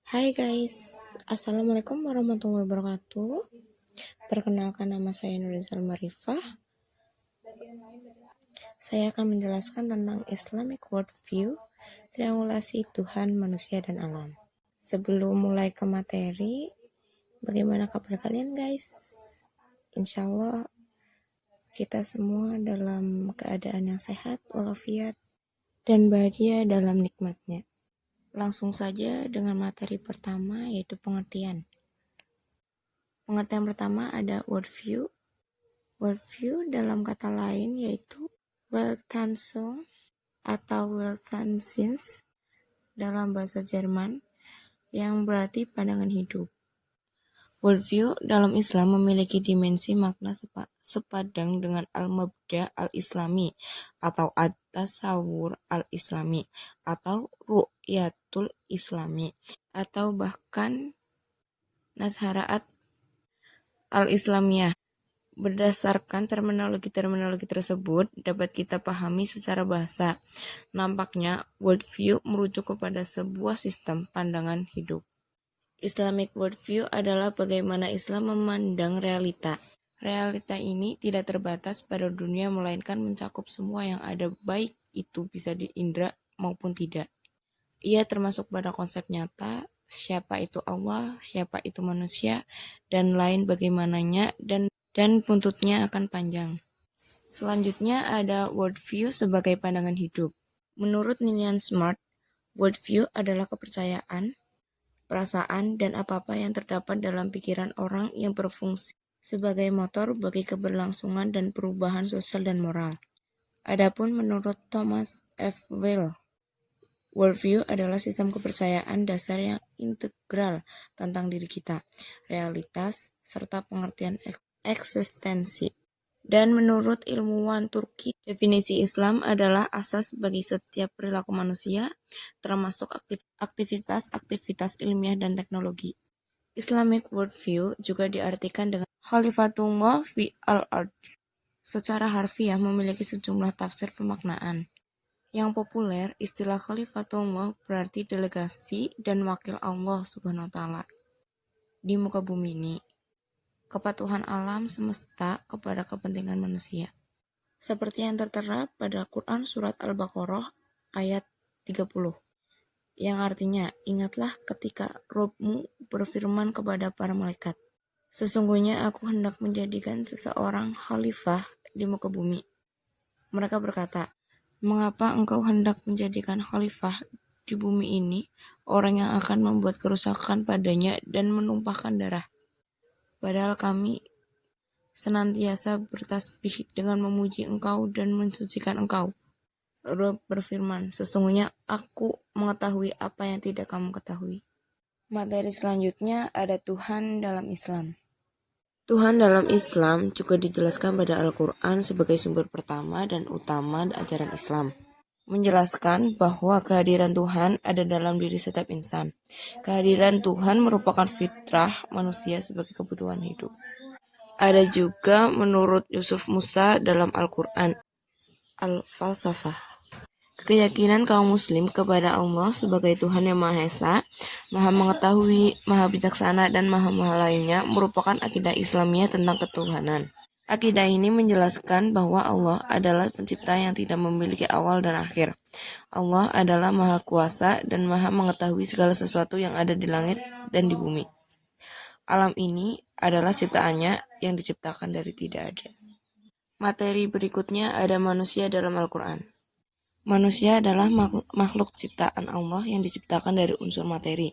Hai guys, Assalamualaikum warahmatullahi wabarakatuh. Perkenalkan, nama saya Nurizal Marifah. Saya akan menjelaskan tentang Islamic Worldview, triangulasi Tuhan, manusia, dan alam. Sebelum mulai ke materi, bagaimana kabar kalian guys? Insya Allah kita semua dalam keadaan yang sehat, walafiat, dan bahagia dalam nikmatnya. Langsung saja dengan materi pertama, yaitu pengertian. Pengertian pertama ada worldview. Worldview dalam kata lain yaitu Weltanschauung atau Weltansicht dalam bahasa Jerman yang berarti pandangan hidup. Worldview dalam Islam memiliki dimensi makna sepadang dengan al-mabda al-islami atau at-tasawwur al-islami atau ru'yatul islami atau bahkan nazharaat al-islamiyah. Berdasarkan terminologi tersebut dapat kita pahami secara bahasa. Nampaknya worldview merujuk kepada sebuah sistem pandangan hidup. Islamic worldview adalah bagaimana Islam memandang realita. Realita ini tidak terbatas pada dunia melainkan mencakup semua yang ada, baik itu bisa diindra maupun tidak. Ia termasuk pada konsep nyata, siapa itu Allah, siapa itu manusia, dan lain bagaimananya, dan buntutnya akan panjang. Selanjutnya ada worldview sebagai pandangan hidup. Menurut Ninian Smart, worldview adalah kepercayaan, perasaan, dan apa-apa yang terdapat dalam pikiran orang yang berfungsi sebagai motor bagi keberlangsungan dan perubahan sosial dan moral. Adapun menurut Thomas F. Weil, worldview adalah sistem kepercayaan dasar yang integral tentang diri kita, realitas, serta pengertian eksistensi. Dan menurut ilmuwan Turki, definisi Islam adalah asas bagi setiap perilaku manusia, termasuk aktivitas ilmiah dan teknologi. Islamic worldview juga diartikan dengan Khalifatullah fi al-ard. Secara harfiah memiliki sejumlah tafsir pemaknaan. Yang populer, istilah Khalifatullah berarti delegasi dan wakil Allah Subhanahu wa Ta'ala di muka bumi ini. Kepatuhan alam semesta kepada kepentingan manusia. Seperti yang tertera pada Quran Surat Al-Baqarah ayat 30, yang artinya, ingatlah ketika Robmu berfirman kepada para malaikat, sesungguhnya aku hendak menjadikan seseorang khalifah di muka bumi. Mereka berkata, mengapa engkau hendak menjadikan khalifah di bumi ini orang yang akan membuat kerusakan padanya dan menumpahkan darah? Padahal kami senantiasa bertasbih dengan memuji engkau dan mensucikan engkau. Rabb berfirman, sesungguhnya aku mengetahui apa yang tidak kamu ketahui. Materi selanjutnya ada Tuhan dalam Islam. Tuhan dalam Islam juga dijelaskan pada Al-Quran sebagai sumber pertama dan utama ajaran Islam. Menjelaskan bahwa kehadiran Tuhan ada dalam diri setiap insan. Kehadiran Tuhan merupakan fitrah manusia sebagai kebutuhan hidup. Ada juga menurut Yusuf Musa dalam Al-Quran, Al-Falsafah. Keyakinan kaum muslim kepada Allah sebagai Tuhan yang Maha Esa, Maha Mengetahui, Maha Bijaksana, dan Maha lainnya merupakan akidah Islamiyah tentang ketuhanan. Akidah ini menjelaskan bahwa Allah adalah pencipta yang tidak memiliki awal dan akhir. Allah adalah Maha Kuasa dan Maha Mengetahui segala sesuatu yang ada di langit dan di bumi. Alam ini adalah ciptaannya yang diciptakan dari tidak ada. Materi berikutnya ada manusia dalam Al-Quran. Manusia adalah makhluk ciptaan Allah yang diciptakan dari unsur materi,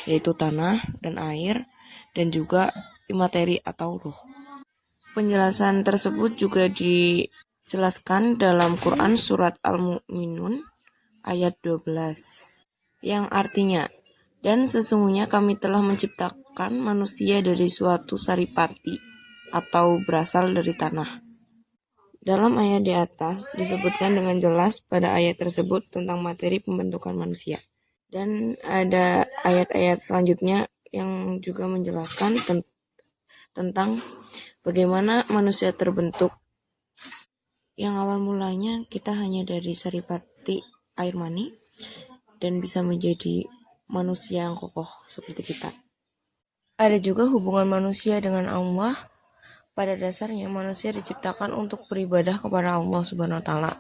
yaitu tanah dan air, dan juga imateri atau ruh. Penjelasan tersebut juga dijelaskan dalam Quran Surat Al-Mu'minun ayat 12, yang artinya, dan sesungguhnya kami telah menciptakan manusia dari suatu saripati atau berasal dari tanah. Dalam ayat di atas disebutkan dengan jelas pada ayat tersebut tentang materi pembentukan manusia. Dan ada ayat-ayat selanjutnya yang juga menjelaskan tentang bagaimana manusia terbentuk. Yang awal mulanya kita hanya dari saripati air mani dan bisa menjadi manusia yang kokoh seperti kita. Ada juga hubungan manusia dengan Allah. Pada dasarnya manusia diciptakan untuk beribadah kepada Allah Subhanahu wa taala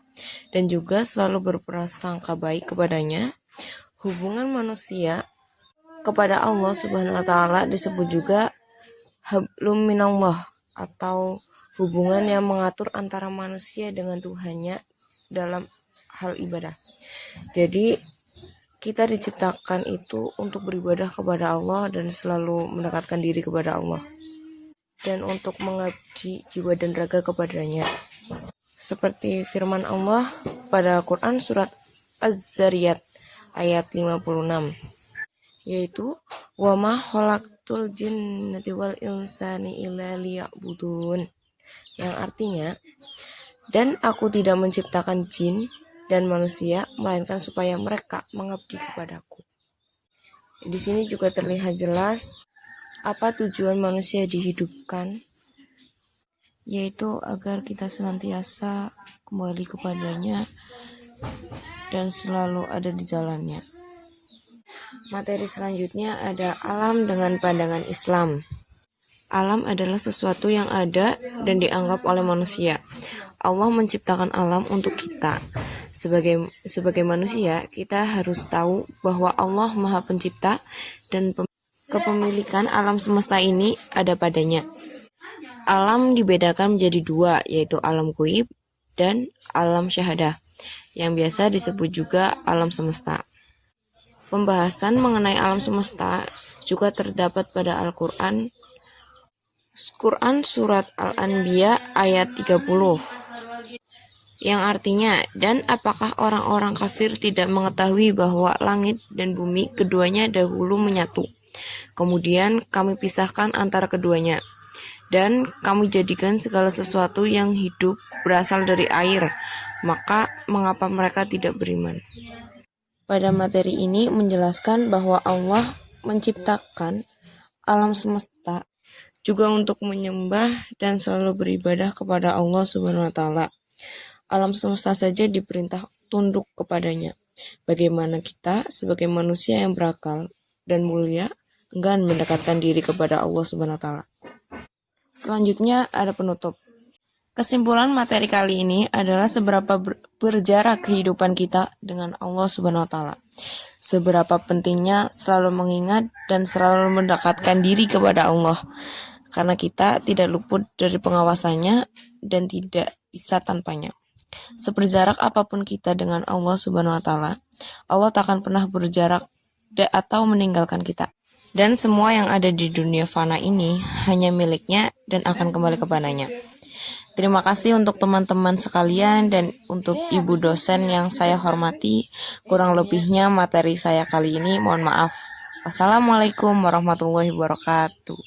dan juga selalu berprasangka baik kepadanya. Hubungan manusia kepada Allah Subhanahu wa taala disebut juga hablum minallah atau hubungan yang mengatur antara manusia dengan Tuhannya dalam hal ibadah. Jadi kita diciptakan itu untuk beribadah kepada Allah dan selalu mendekatkan diri kepada Allah dan untuk mengabdi jiwa dan raga kepadanya. Seperti firman Allah pada Quran surat Az-Zariyat ayat 56, yaitu wa ma khalaqtul jinnati wal insani illa liya'budun, yang artinya, dan aku tidak menciptakan jin dan manusia melainkan supaya mereka mengabdi kepadaku. Di sini juga terlihat jelas apa tujuan manusia dihidupkan, yaitu agar kita senantiasa kembali kepadanya dan selalu ada di jalannya. Materi selanjutnya ada alam dengan pandangan Islam. Alam adalah sesuatu yang ada dan dianggap oleh manusia. Allah menciptakan alam untuk kita. Sebagai manusia, kita harus tahu bahwa Allah Maha Pencipta dan kepemilikan alam semesta ini ada padanya. Alam dibedakan menjadi dua, yaitu alam gaib dan alam syahadah, yang biasa disebut juga alam semesta. Pembahasan mengenai alam semesta juga terdapat pada Al-Quran. Quran surat Al-Anbiya ayat 30, yang artinya, dan apakah orang-orang kafir tidak mengetahui bahwa langit dan bumi keduanya dahulu menyatu, kemudian kami pisahkan antara keduanya, dan kami jadikan segala sesuatu yang hidup berasal dari air, maka mengapa mereka tidak beriman? Pada materi ini menjelaskan bahwa Allah menciptakan alam semesta juga untuk menyembah dan selalu beribadah kepada Allah Subhanahu wa taala. Alam semesta saja diperintah tunduk kepadanya. Bagaimana kita sebagai manusia yang berakal dan mulia enggan mendekatkan diri kepada Allah Subhanahu wa taala. Selanjutnya ada penutup. Kesimpulan materi kali ini adalah seberapa berjarak kehidupan kita dengan Allah Subhanahu wa taala. Seberapa pentingnya selalu mengingat dan selalu mendekatkan diri kepada Allah. Karena kita tidak luput dari pengawasannya dan tidak bisa tanpanya. Seberjarak apapun kita dengan Allah Subhanahu wa taala, Allah tak akan pernah berjarak atau meninggalkan kita. Dan semua yang ada di dunia fana ini hanya miliknya dan akan kembali kepadanya. Terima kasih untuk teman-teman sekalian dan untuk ibu dosen yang saya hormati. Kurang lebihnya materi saya kali ini mohon maaf. Wassalamualaikum warahmatullahi wabarakatuh.